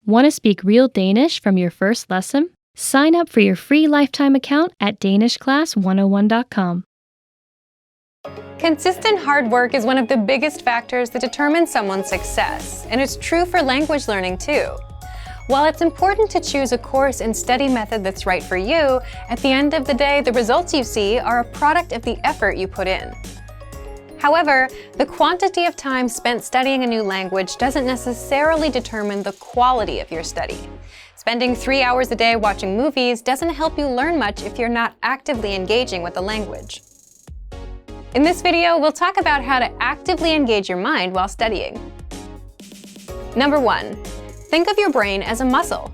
Want to speak real Danish from your first lesson? Sign up for your free lifetime account at danishclass101.com. Consistent hard work is one of the biggest factors that determine someone's success, and it's true for language learning too. While it's important to choose a course and study method that's right for you, at the end of the day, the results you see are a product of the effort you put in. However, the quantity of time spent studying a new language doesn't necessarily determine the quality of your study. Spending 3 hours a day watching movies doesn't help you learn much if you're not actively engaging with the language. In this video, we'll talk about how to actively engage your mind while studying. Number 1. Think of your brain as a muscle.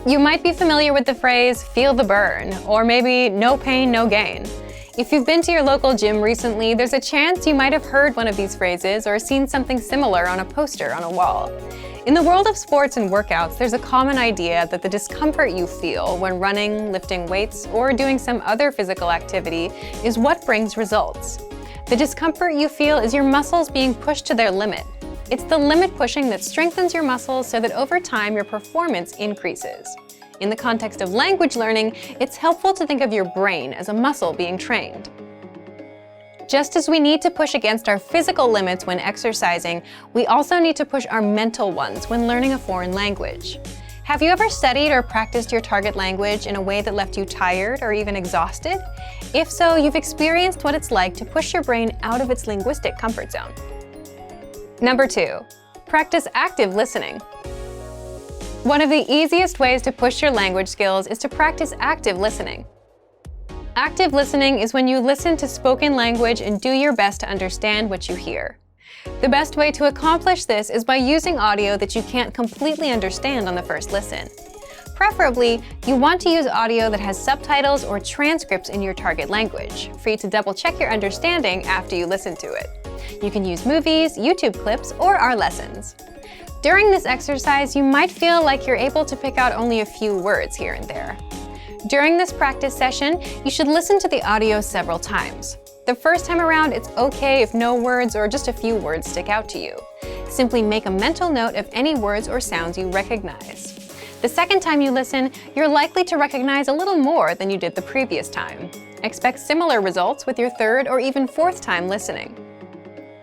You might be familiar with the phrase, "feel the burn," or maybe "no pain, no gain." If you've been to your local gym recently, there's a chance you might have heard one of these phrases or seen something similar on a poster on a wall. In the world of sports and workouts, there's a common idea that the discomfort you feel when running, lifting weights, or doing some other physical activity is what brings results. The discomfort you feel is your muscles being pushed to their limit. It's the limit pushing that strengthens your muscles so that over time your performance increases. In the context of language learning, it's helpful to think of your brain as a muscle being trained. Just as we need to push against our physical limits when exercising, we also need to push our mental ones when learning a foreign language. Have you ever studied or practiced your target language in a way that left you tired or even exhausted? If so, you've experienced what it's like to push your brain out of its linguistic comfort zone. Number 2. Practice active listening. One of the easiest ways to push your language skills is to practice active listening. Active listening is when you listen to spoken language and do your best to understand what you hear. The best way to accomplish this is by using audio that you can't completely understand on the first listen. Preferably, you want to use audio that has subtitles or transcripts in your target language, for you to double-check your understanding after you listen to it. You can use movies, YouTube clips, or our lessons. During this exercise, you might feel like you're able to pick out only a few words here and there. During this practice session, you should listen to the audio several times. The first time around, it's okay if no words or just a few words stick out to you. Simply make a mental note of any words or sounds you recognize. The second time you listen, you're likely to recognize a little more than you did the previous time. Expect similar results with your third or even fourth time listening.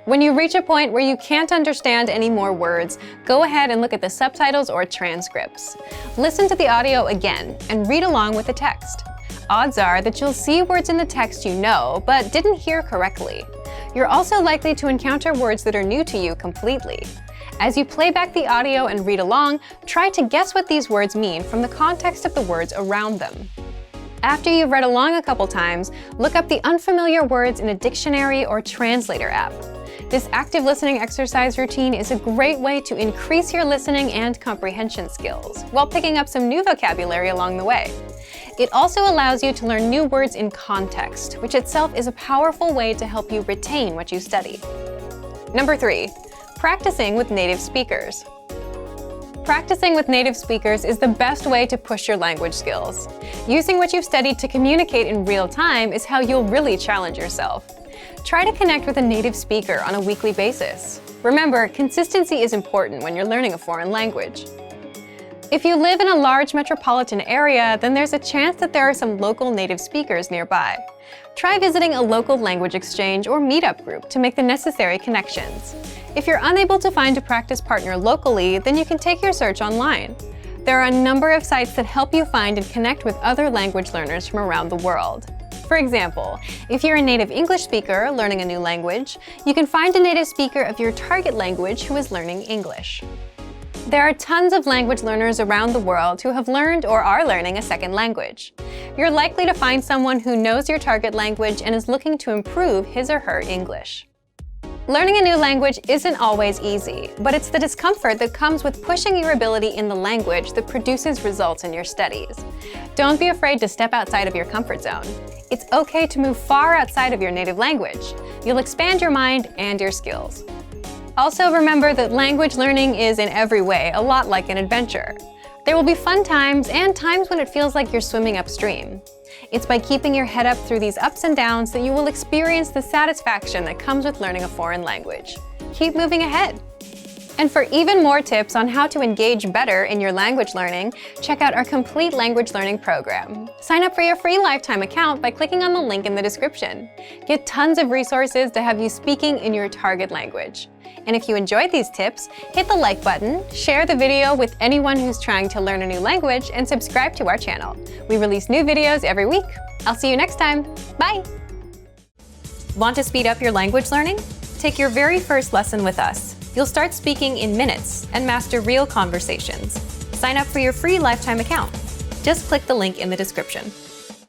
When you reach a point where you can't understand any more words, go ahead and look at the subtitles or transcripts. Listen to the audio again and read along with the text. Odds are that you'll see words in the text you know, but didn't hear correctly. You're also likely to encounter words that are new to you completely. As you play back the audio and read along, try to guess what these words mean from the context of the words around them. After you've read along a couple times, look up the unfamiliar words in a dictionary or translator app. This active listening exercise routine is a great way to increase your listening and comprehension skills, while picking up some new vocabulary along the way. It also allows you to learn new words in context, which itself is a powerful way to help you retain what you study. Number 3. Practicing with native speakers. Practicing with native speakers is the best way to push your language skills. Using what you've studied to communicate in real time is how you'll really challenge yourself. Try to connect with a native speaker on a weekly basis. Remember, consistency is important when you're learning a foreign language. If you live in a large metropolitan area, then there's a chance that there are some local native speakers nearby. Try visiting a local language exchange or meetup group to make the necessary connections. If you're unable to find a practice partner locally, then you can take your search online. There are a number of sites that help you find and connect with other language learners from around the world. For example, if you're a native English speaker learning a new language, you can find a native speaker of your target language who is learning English. There are tons of language learners around the world who have learned or are learning a second language. You're likely to find someone who knows your target language and is looking to improve his or her English. Learning a new language isn't always easy, but it's the discomfort that comes with pushing your ability in the language that produces results in your studies. Don't be afraid to step outside of your comfort zone. It's okay to move far outside of your native language. You'll expand your mind and your skills. Also remember that language learning is in every way a lot like an adventure. There will be fun times and times when it feels like you're swimming upstream. It's by keeping your head up through these ups and downs that you will experience the satisfaction that comes with learning a foreign language. Keep moving ahead. And for even more tips on how to engage better in your language learning, check out our complete language learning program. Sign up for your free lifetime account by clicking on the link in the description. Get tons of resources to have you speaking in your target language. And if you enjoyed these tips, hit the like button, share the video with anyone who's trying to learn a new language, and subscribe to our channel. We release new videos every week. I'll see you next time. Bye! Want to speed up your language learning? Take your very first lesson with us. You'll start speaking in minutes and master real conversations. Sign up for your free lifetime account. Just click the link in the description.